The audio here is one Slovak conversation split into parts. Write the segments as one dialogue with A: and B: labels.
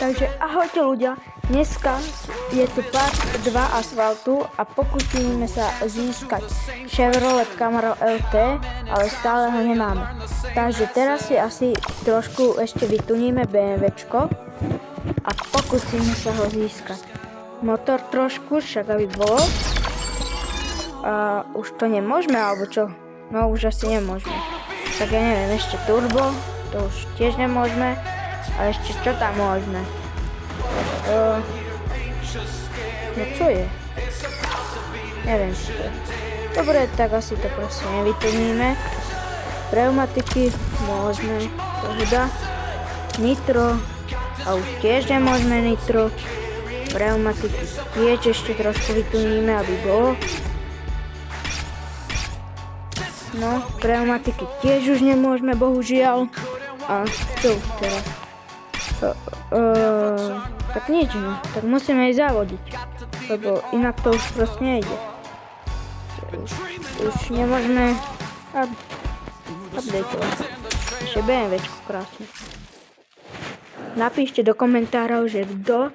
A: Takže ahojte ľudia, dneska je tu part 2 asfaltu a pokúsime sa získať Chevrolet Camaro LT, ale stále ho nemáme. Takže teraz si asi trošku ešte vytuníme BMWčko a pokúsime sa ho získať. Motor trošku, však aby bolo. A už to nemôžeme, alebo čo? No už asi nemôžeme. Tak ja neviem, ešte turbo, to už tiež nemôžeme. A ešte čo tam môžeme? No čo je? Neviem čo to je. Dobre, tak asi to proste nevyplníme. Pneumatiky môžeme, pohoda. Nitro, a už tiež nemôžeme nitro. Pneumatiky tiež ešte trošku vyplníme, aby bolo. No, pneumatiky tiež už nemôžeme, bohužiaľ. A čo už teraz? Tak nič, no. Tak musíme aj závodiť, lebo inak to už proste nejde. Už nemôžeme updateovať. Ešte BMWčko krásne. Napíšte do komentárov, že kto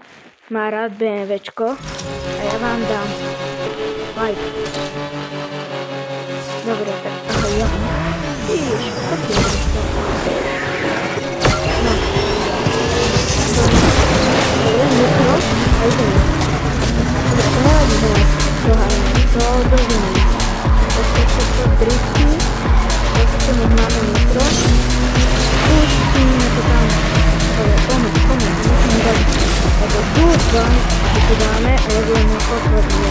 A: má rád BMWčko a ja vám dám like. Dobre, tak ahoj, ja. Vidíš, tak je to. Nitro, aj to nie. Dobre, to nevadí, že nás doháňame. To dožíme. To drifty. To nech máme nitro. Pustíme to tam. Poďme, musíme dať. Lebo dúfam, že to dáme, lebo je posledný.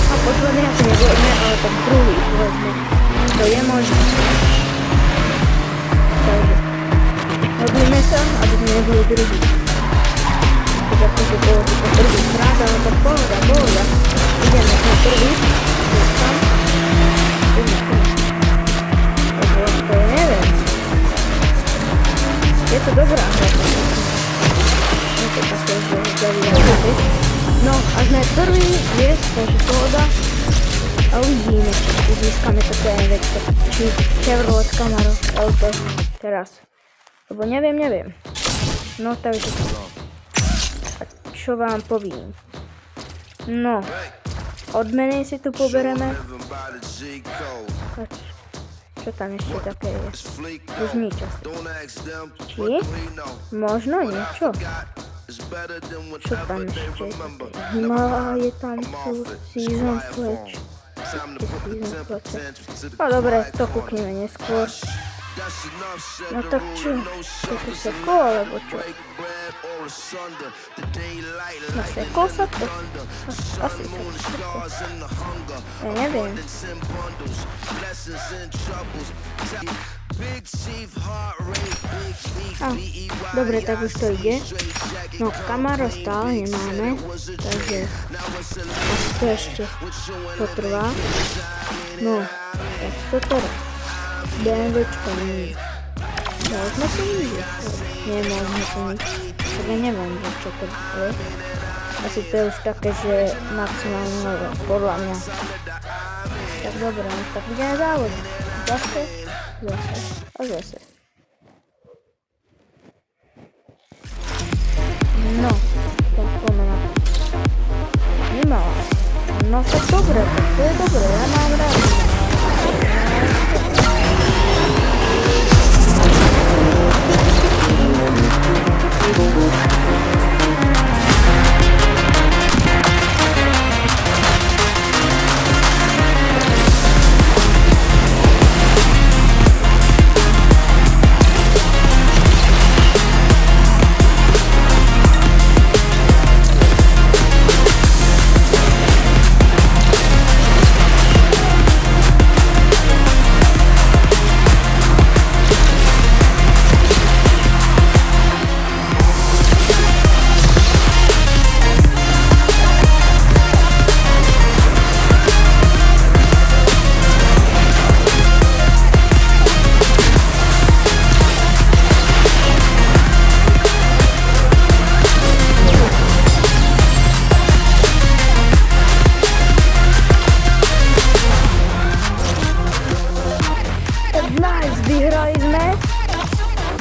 A: A posledný asi nebudeme, ale tak druhý povedzme. To je možné. Takže modlíme sa, aby sme neboli druhý. Akože bolo to prvý krát, ale to pohoda. Ideme na prvý. Tam. Lebo to je neviem. Je to dobrá hra. Je to také, že zavíjame. No a sme prvý viesť, takže pohoda. A uvidíme, či získame to BMWčko. Či Chevrolet Camaro LT teraz. Lebo neviem. No takže čo vám povím. No, odmeny si tu pobereme. Čo tam ešte také je? Už nič asi. Či? Možno niečo? Čo tam ešte je také? Himalaje tam sú, Season Pledge. No dobre, to kúkneme neskôr. No tak čo? Toto seklo, alebo čo? No seklo sa to? Asi seklo. Ja neviem. Dobre, tak už to ide. No Camaro stále nemáme, takže asi to ešte potrvá. No, tak to teraz. BMWčko nie. Môžeme to vidieť? Nemôžeme to nič. Tak ja neviem, čo to je. Asi to je už také, že maximálne nové, podľa mňa. Tak dobre, tak ideme závodiť. Zase a zase. No, tak poďme na to. Nemala. No tak dobre, to je dobre, ja mám rád.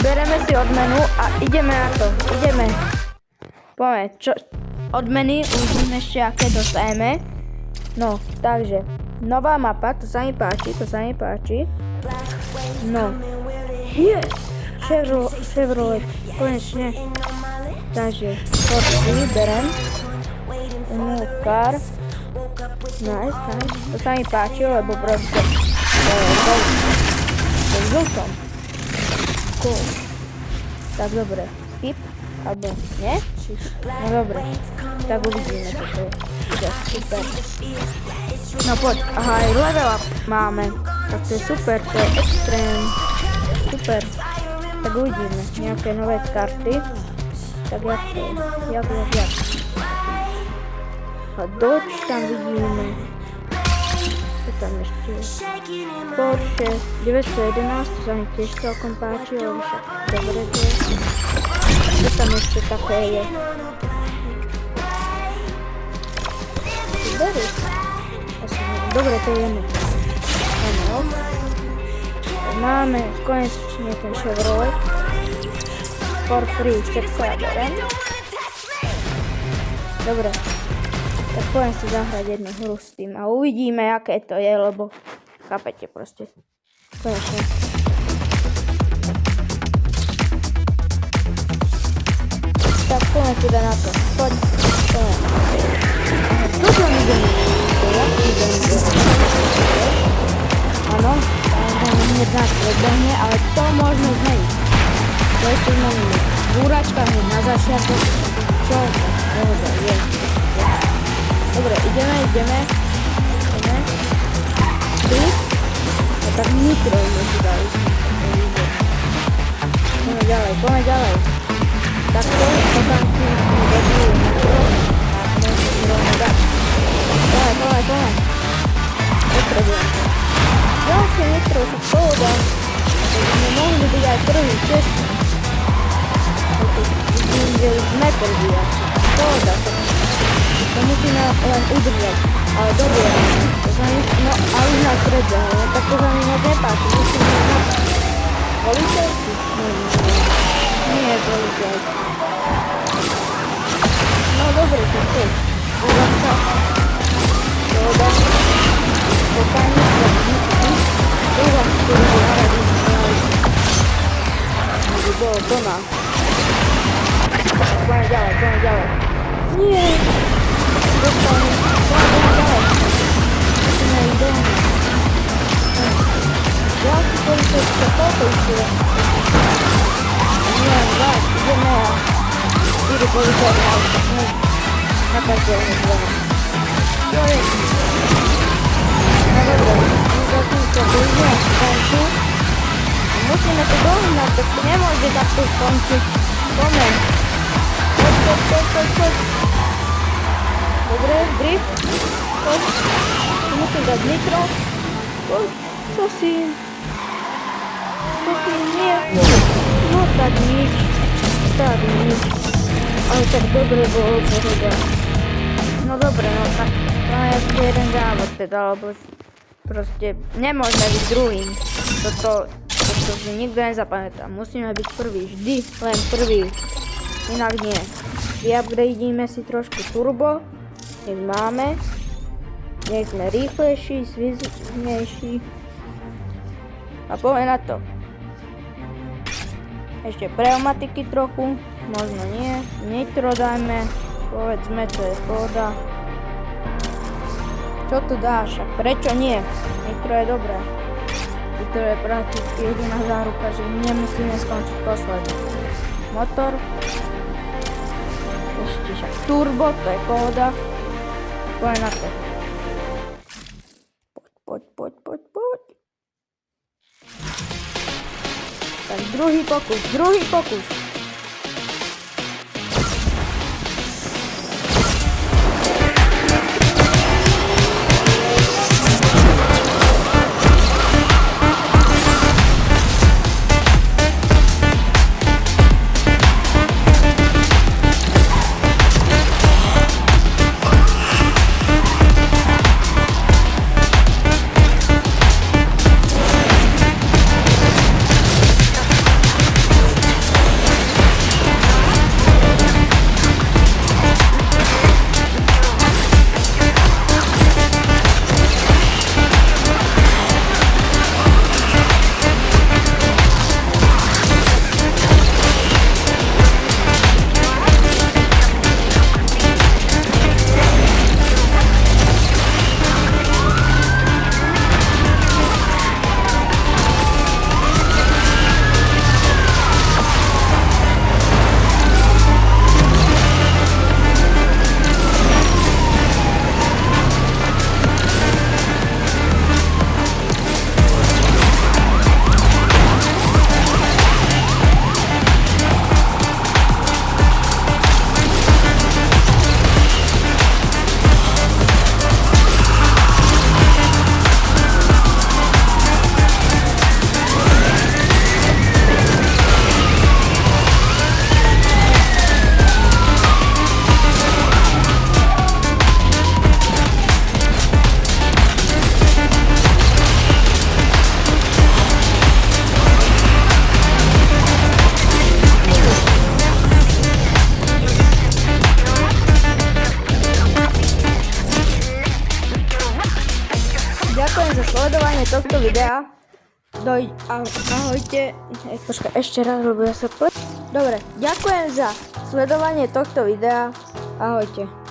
A: Bereme si odmenu a ideme na to. Ideme. Poďme, odmeny, uvidíme ešte, aké dostaneme. No, takže, nová mapa, to sa mi páči. No, Chevrolet, konečne. Takže, Porsche, berem. Car. Nice. To sa mi páčilo, lebo proste to je žltom. Cool. Tak dobre, skip, alebo nie? No dobre, tak uvidíme, čo to je. Super. No poď, aha, aj level up máme. Tak to je super, to je extrém. Super. Tak uvidíme, nejaké nové karty. Tak jak to je? Jak? A Dodge tam vidíme. Co tam ešte je? Porsche 911, to sa mi tiež celkom páči, ale však dobre to je. Co tam ešte také je? Dobre, to je jedno. Máme konečne ten Chevrolet. For free, všetko ja berem. Dobre. Tak poviem si zahrať jednu hru s tým a uvidíme, aké to je, lebo chápete proste. Konečne. Tak poďme teda na to. Poďme. Tu som idem. Áno, hneď nás prebehne, ale to možno zmeniť. To ešte zmeníme. Búračka hneď na začiatok. Čo? Dobre, je. Dobre, ideme. A tak nitro sme si dali. Poďme ďalej. Tak to tam si dobijú nitro. Môžeme rovno dať. Poďme. Potrebujem to. Ďalšie nitro sa pohoda. Takže sme mohli byť aj prvý čest. Vidím, že už sme prvý asi. Pohoda. To musíme len udržať, ale dobre, to sa mi, no a už nás predbehol, tak to sa mi moc nepáči, musíme napáť. Policajci? Nie, policajci. No dobre, to je. Uvažka. Dohoda. Pokajne, uvažka, ktorý by naradil. Aby bolo to nás. Poďme ďalej. Nie. Poďme ďalej. Musíme ísť doma. Ďalší policajt sa potešuje. Nie, ideme a 4 policajt na každého zvonom. Čo je? No dobre, zatím sa blížime k koncu. Musíme to dohnať, tak to nemôže takto skončiť. Poďme. Poď. Dobre, drift. Poď. Musím dať nitro. Poď. Prosím. Nie. No tak nič. Ale tak dobre bolo pohoda. No dobre, no tak to je ešte jeden závod teda, lebo proste nemôžeme byť druhým. Toto si nikto nezapamätá. Musíme byť prvý, vždy len prvý. Inak nie. Vyupgradeíme si trošku turbo. Nech máme. Nech sme rýchlejší, svižnejší. A poďme na to. Ešte pneumatiky trochu. Možno nie. Nitro dajme. Povedzme, to je pohoda. Čo tu dáš? A prečo nie? Nitro je dobré. Nitro je prakticky jediná záruka, že nemusíme skončiť posledný. Motor. Ešte však turbo, to je pohoda. Poďme na to. Poď. Tak druhý pokus. sledovanie tohto videa. Ahojte. Počkaj, ešte raz, lebo ja sa Dobre, ďakujem za sledovanie tohto videa. Ahojte.